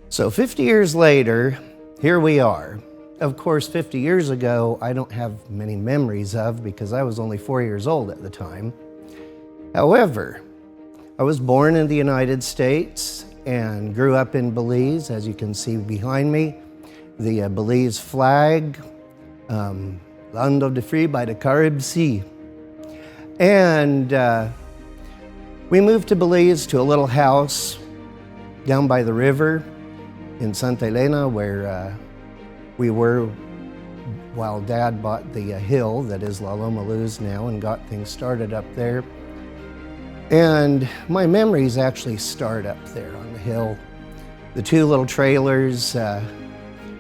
So 50 years later, here we are. Of course, 50 years ago, I don't have many memories of because I was only 4 years old at the time. However, I was born in the United States and grew up in Belize, as you can see behind me. The Belize flag, Land of the Free by the Carib Sea. And we moved to Belize to a little house down by the river in Santa Elena where we were while Dad bought the hill that is Loma Luz now and got things started up there. And my memories actually start up there on the hill. The two little trailers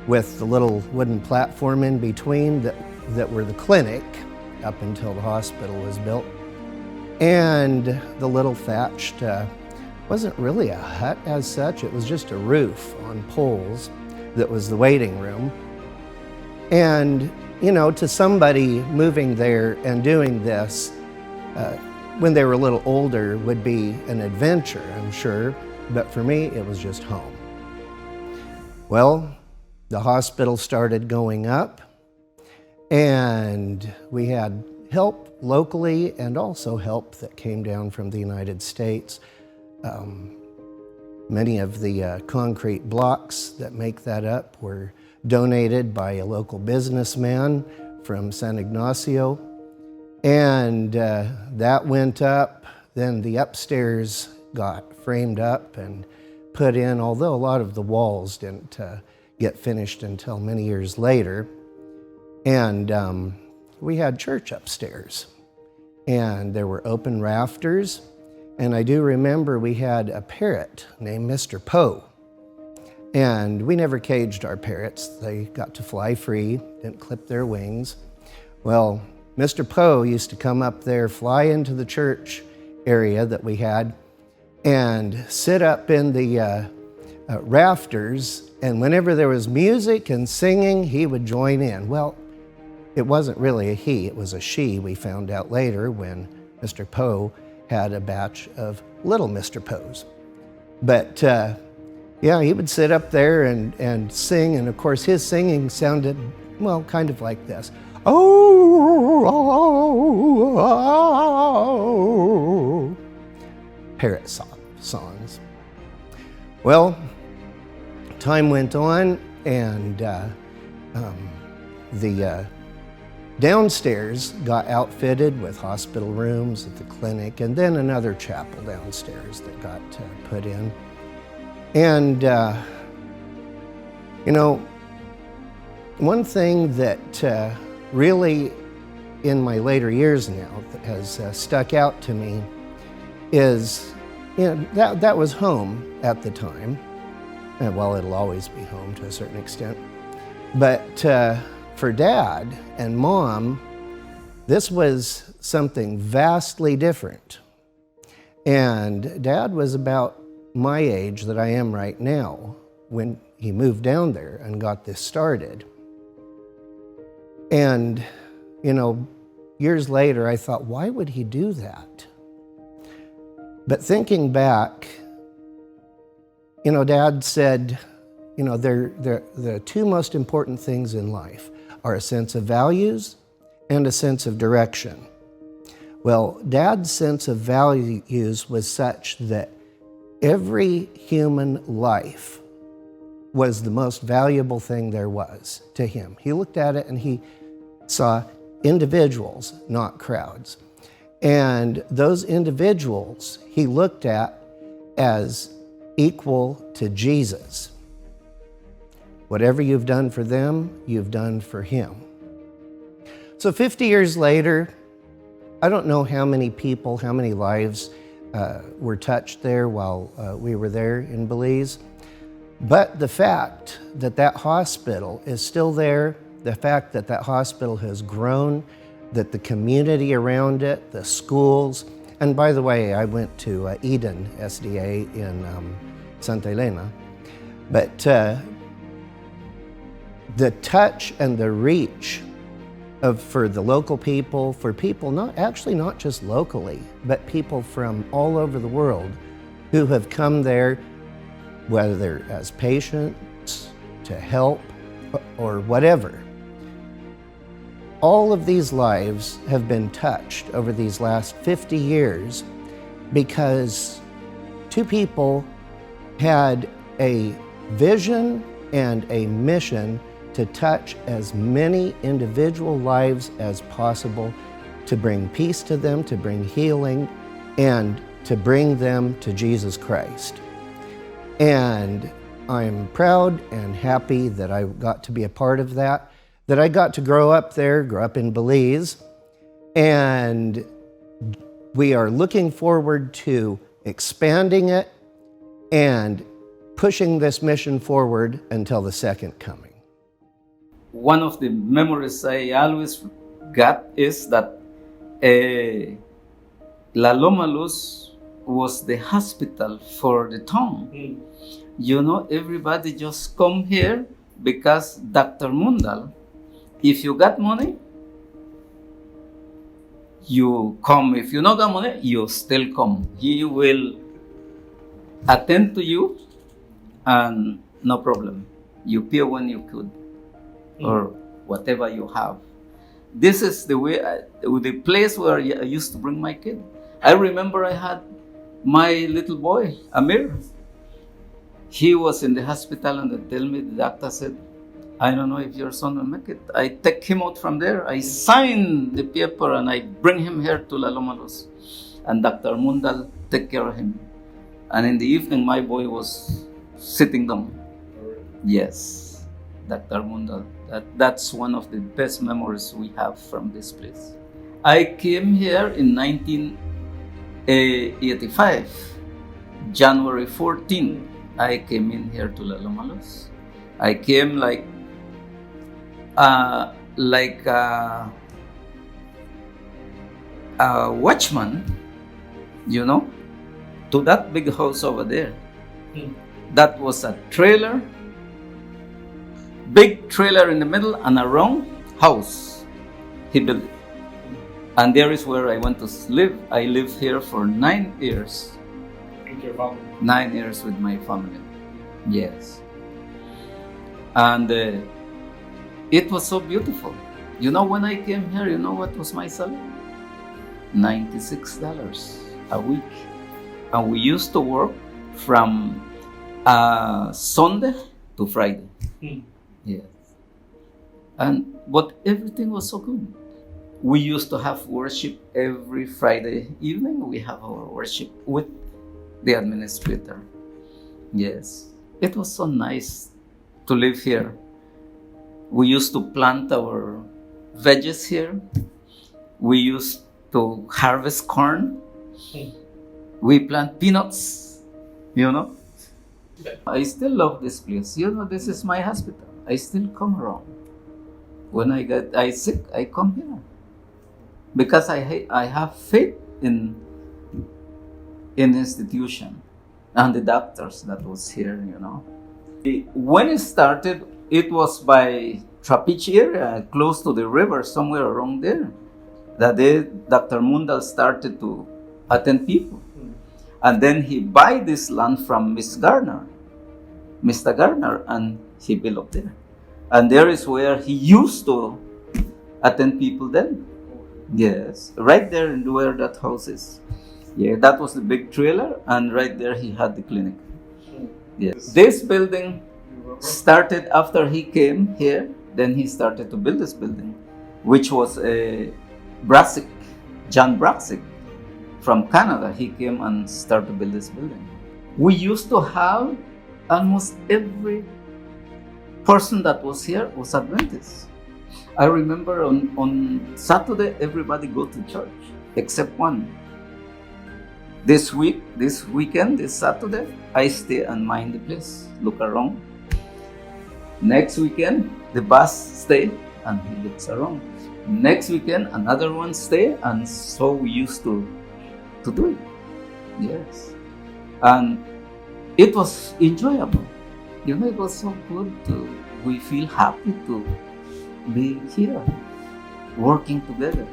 with the little wooden platform in between that were the clinic up until the hospital was built. And the little thatched, wasn't really a hut as such, it was just a roof on poles that was the waiting room. And, you know, to somebody moving there and doing this, when they were a little older would be an adventure, I'm sure, but for me, it was just home. Well, the hospital started going up, and we had help locally and also help that came down from the United States. Many of the concrete blocks that make that up were donated by a local businessman from San Ignacio. And that went up. Then the upstairs got framed up and put in, although a lot of the walls didn't get finished until many years later. And we had church upstairs. And there were open rafters. And I do remember we had a parrot named Mr. Poe. And we never caged our parrots. They got to fly free, didn't clip their wings. Well, Mr. Poe used to come up there, fly into the church area that we had, and sit up in the rafters, and whenever there was music and singing, he would join in. Well, it wasn't really a he, it was a she, we found out later when Mr. Poe had a batch of little Mr. Poes. But yeah, he would sit up there and sing, and of course his singing sounded, well, kind of like this. Oh, parrot songs. Well, time went on, and the downstairs got outfitted with hospital rooms at the clinic, and then another chapel downstairs that got put in. And, you know, one thing that really in my later years now that has stuck out to me is, you know, that was home at the time. And well, it'll always be home to a certain extent. But for Dad and Mom, this was something vastly different. And Dad was about my age that I am right now when he moved down there and got this started. And, you know, years later, I thought, why would he do that? But thinking back, you know, Dad said, you know, the two most important things in life are a sense of values and a sense of direction. Well, Dad's sense of values was such that every human life was the most valuable thing there was to him. He looked at it and he saw individuals, not crowds. And those individuals he looked at as equal to Jesus. Whatever you've done for them, you've done for him. So 50 years later, I don't know how many people, how many lives were touched there while we were there in Belize. But the fact that that hospital is still there, the fact that that hospital has grown, that the community around it, the schools, and by the way, I went to Eden SDA in Santa Elena, but the touch and the reach for the local people, for people not just locally, but people from all over the world who have come there whether as patients, to help, or whatever. All of these lives have been touched over these last 50 years because two people had a vision and a mission to touch as many individual lives as possible, to bring peace to them, to bring healing, and to bring them to Jesus Christ. And I'm proud and happy that I got to be a part of that I got to grow up there, grow up in Belize, and we are looking forward to expanding it and pushing this mission forward until the second coming. One of the memories I always got is that La Loma Luz was the hospital for the town. You know, everybody just come here because Dr. Mundall, if you got money, you come. If you not got money, you still come. He will attend to you and no problem. You pay when you could or whatever you have. This is the way, the place where I used to bring my kid. I remember I had my little boy, Amir. He was in the hospital and they tell me, the doctor said, I don't know if your son will make it. I take him out from there. I sign the paper and I bring him here to La Loma Luz. And Dr. Mundall take care of him. And in the evening, my boy was sitting down. Yes, Dr. Mundall. That's one of the best memories we have from this place. I came here in 1985, January 14. I came in here to La Loma Luz. I came like a watchman, you know, to that big house over there. That was a trailer, big trailer in the middle and a round house. He built it. And there is where I went to live. I lived here for 9 years. With your family? 9 years with my family. Yes. And it was so beautiful. You know, when I came here, you know what was my salary? $96 a week. And we used to work from Sunday to Friday. Yes. But everything was so good. We used to have worship every Friday evening. We have our worship with the administrator. Yes. It was so nice to live here. We used to plant our veggies here. We used to harvest corn. We plant peanuts, you know. I still love this place. You know, this is my hospital. I still come around. When I get sick, I come here. Because I have faith in institution and the doctors that was here, you know. When it started, it was by Trapiche area, close to the river, somewhere around there. That day, Dr. Mundall started to attend people. And then he buy this land from Mr. Garner, and he built up there. And there is where he used to attend people then. Yes, right there where that house is. Yeah, that was the big trailer, and right there he had the clinic. Yes. This building started after he came here, then he started to build this building, which was John Braxic from Canada. He came and started to build this building. We used to have almost every person that was here was Adventist. I remember on Saturday, everybody go to church, except one. This weekend, this Saturday, I stay and mind the place, look around. Next weekend, the bus stay and he looks around. Next weekend, another one stay, and so we used to do it. Yes. And it was enjoyable. You know, it was so good we feel happy to be here, working together.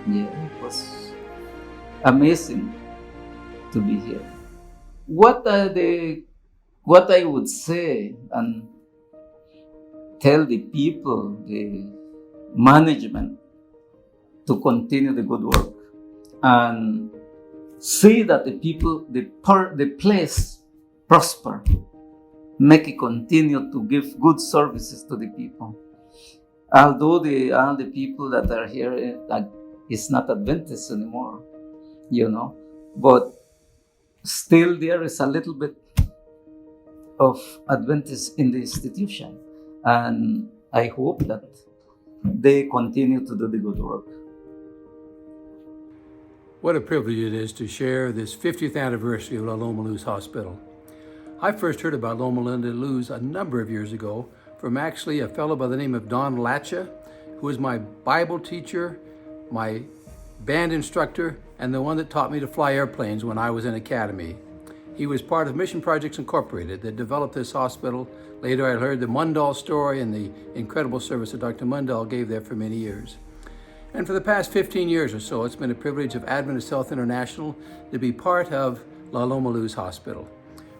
Yeah, it was amazing to be here. What are the what I would say and tell the people, the management, to continue the good work and see that the people, the place prosper, make it continue to give good services to the people. Although all the people that are here is not Adventist anymore, but still there is a little bit of Adventist in the institution, and I hope that they continue to do the good work. What a privilege it is to share this 50th anniversary of Loma Luz Hospital. I first heard about Loma Luz a number of years ago from actually a fellow by the name of Don Latcha, who was my Bible teacher, my band instructor, and the one that taught me to fly airplanes when I was in academy. He was part of Mission Projects Incorporated that developed this hospital. Later I heard the Mundall story and the incredible service that Dr. Mundall gave there for many years. And for the past 15 years or so, it's been a privilege of Adventist Health International to be part of Loma Luz Hospital.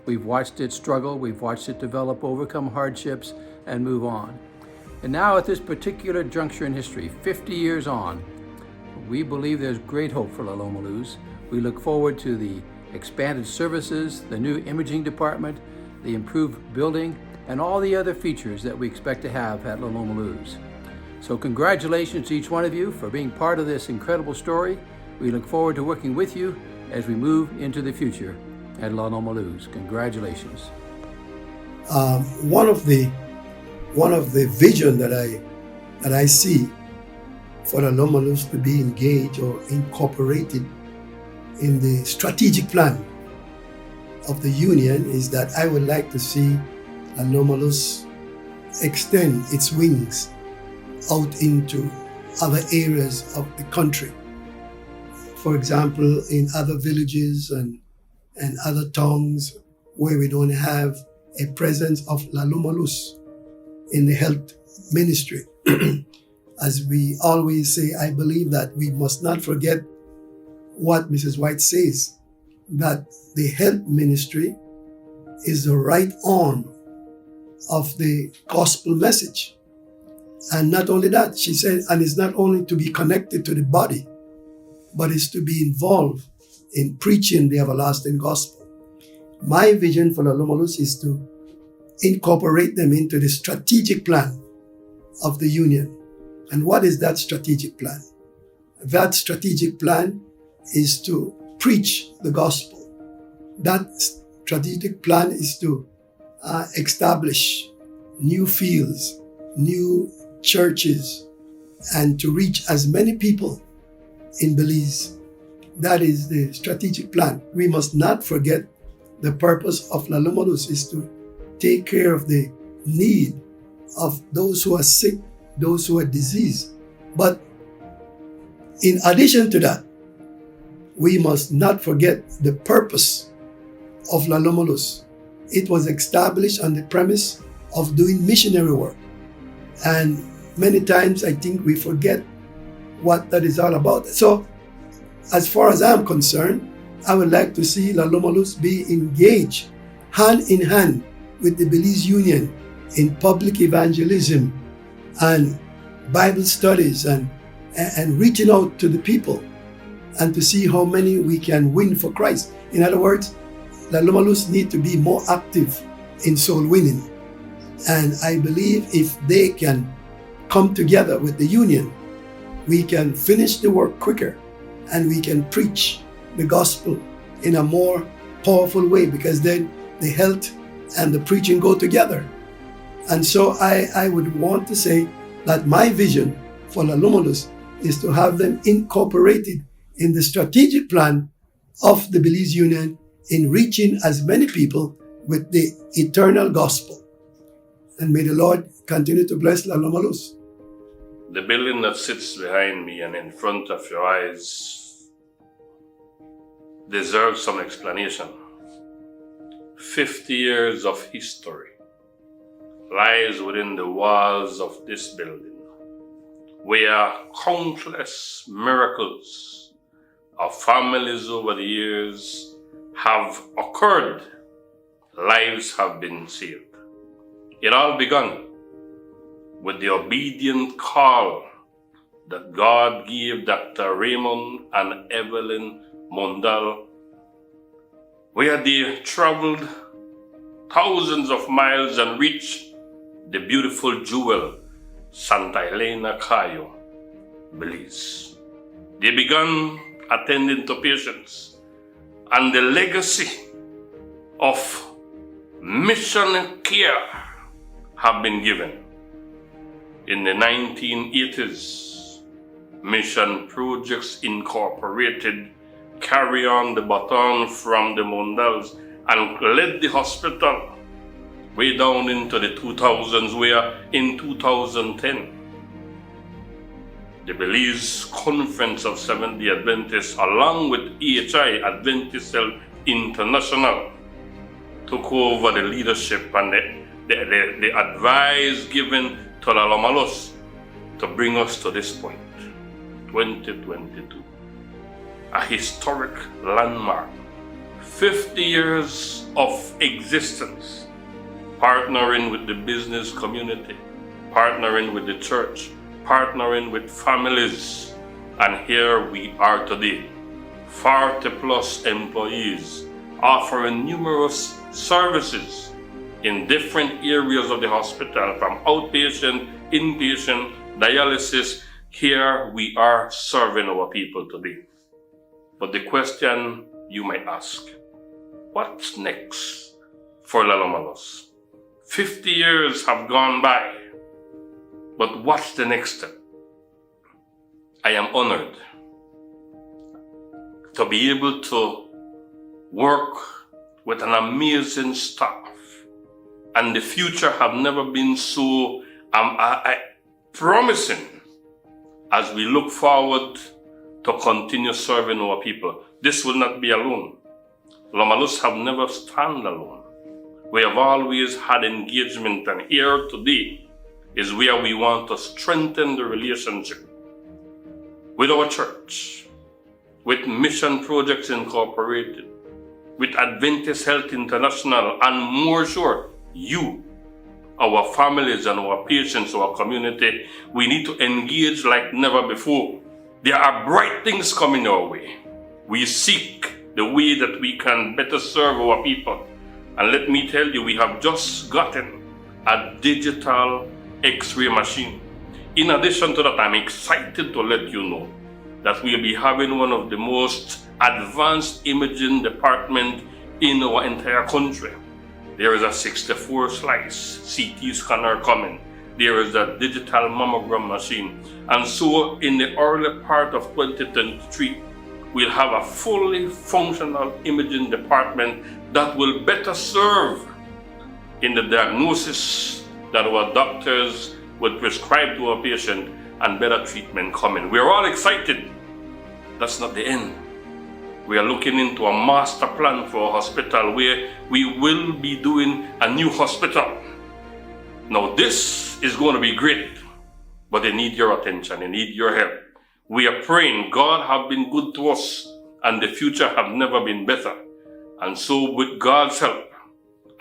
We've watched it struggle, we've watched it develop, overcome hardships, and move on. And now at this particular juncture in history, 50 years on, we believe there's great hope for Loma Luz. We look forward to the expanded services, the new imaging department, the improved building, and all the other features that we expect to have at Loma Luz. So congratulations to each one of you for being part of this incredible story. We look forward to working with you as we move into the future at Loma Luz. Congratulations. One of the vision that I see for the Loma Luz to be engaged or incorporated in the strategic plan of the union is that I would like to see Loma Luz extend its wings out into other areas of the country. For example, in other villages and other towns where we don't have a presence of Loma Luz in the health ministry. As we always say, I believe that we must not forget what Mrs. White says, that the health ministry is the right arm of the gospel message. And not only that, she said, and it's not only to be connected to the body, but it's to be involved in preaching the everlasting gospel. My vision for the Loma Luz is to incorporate them into the strategic plan of the union. And what is that strategic plan? That strategic plan is to preach the gospel. That strategic plan is to establish new fields, new churches, and to reach as many people in Belize. That is the strategic plan. We must not forget the purpose of Loma Luz is to take care of the need of those who are sick, those who are diseased. But in addition to that, we must not forget the purpose of Loma Luz. It was established on the premise of doing missionary work. And many times I think we forget what that is all about. So as far as I'm concerned, I would like to see Loma Luz be engaged hand in hand with the Belize Union in public evangelism and Bible studies and reaching out to the people and to see how many we can win for Christ. In other words, Loma Luz need to be more active in soul winning. And I believe if they can come together with the union, we can finish the work quicker and we can preach the gospel in a more powerful way, because then the health and the preaching go together. And so I would want to say that my vision for Loma Luz is to have them incorporated in the strategic plan of the Belize Union in reaching as many people with the eternal gospel. And may the Lord continue to bless Loma Luz. The building that sits behind me and in front of your eyes deserves some explanation. 50 years of history lies within the walls of this building, where countless miracles of families over the years have occurred lives have been saved. It all began with the obedient call that God gave Dr. Raymond and Evelyn Mundall, where they traveled thousands of miles and reached the beautiful jewel Santa Elena Cayo, Belize. They began attending to patients, and the legacy of mission care have been given. In the 1980s, Mission Projects Incorporated carry on the baton from the Mundalls and led the hospital way down into the 2000s, where in 2010, the Belize Conference of Seventh-day Adventists, along with AHI, Adventist Health International, took over the leadership and the advice given to the Loma Luz to bring us to this point, 2022. A historic landmark, 50 years of existence, partnering with the business community, partnering with the church, partnering with families, and here we are today, 40 plus employees offering numerous services in different areas of the hospital, from outpatient, inpatient, dialysis. Here we are serving our people today. But the question you might ask, what's next for Loma Luz? 50 years have gone by, but what's the next step? I am honored to be able to work with an amazing staff, and the future have never been so promising as we look forward to continue serving our people. This will not be alone. Loma Luz have never stand alone. We have always had engagement, and here today is where we want to strengthen the relationship with our church, with Mission Projects Incorporated, with Adventist Health International, and more sure, you, our families and our patients, our community. We need to engage like never before. There are bright things coming our way. We seek the way that we can better serve our people. And let me tell you, we have just gotten a digital X-ray machine. In addition to that, I'm excited to let you know that we'll be having one of the most advanced imaging department in our entire country. There is a 64 slice CT scanner coming. There is a digital mammogram machine. And so in the early part of 2023, we'll have a fully functional imaging department that will better serve in the diagnosis that our doctors will prescribe to our patient, and better treatment coming. We're all excited. That's not the end. We are looking into a master plan for a hospital where we will be doing a new hospital. Now this is going to be great, but they need your attention, they need your help. We are praying. God have been good to us, and the future have never been better. And so with God's help,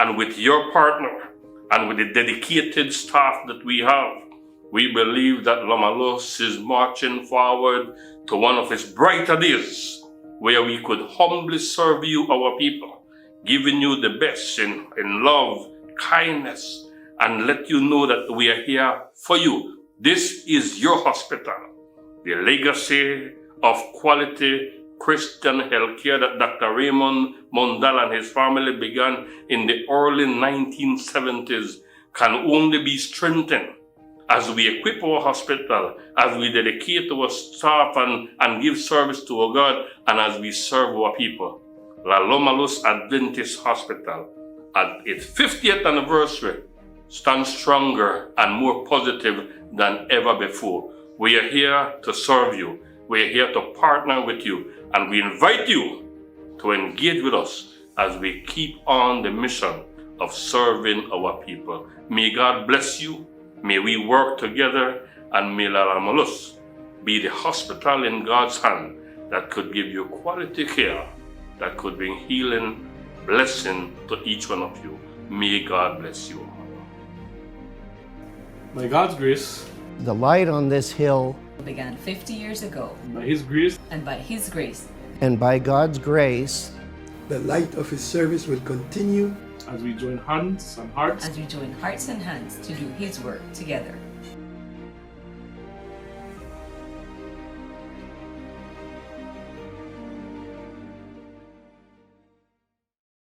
and with your partner, and with the dedicated staff that we have, we believe that Loma Luz is marching forward to one of its brighter days, where we could humbly serve you, our people, giving you the best in love, kindness, and let you know that we are here for you. This is your hospital. The legacy of quality Christian healthcare that Dr. Raymond Mundall and his family began in the early 1970s can only be strengthened as we equip our hospital, as we dedicate our staff and give service to our God, and as we serve our people. La Loma Luz Adventist Hospital, at its 50th anniversary, stands stronger and more positive than ever before. We are here to serve you. We are here to partner with you, and we invite you to engage with us as we keep on the mission of serving our people. May God bless you. May we work together, and may La Loma Luz be the hospital in God's hand that could give you quality care, that could bring healing blessing to each one of you. May God bless you. By God's grace, The light on this hill, began 50 years ago, by His grace, and by His grace, and by God's grace, The light of His service will continue as we join hands and hearts as we join hearts and hands to do His work together.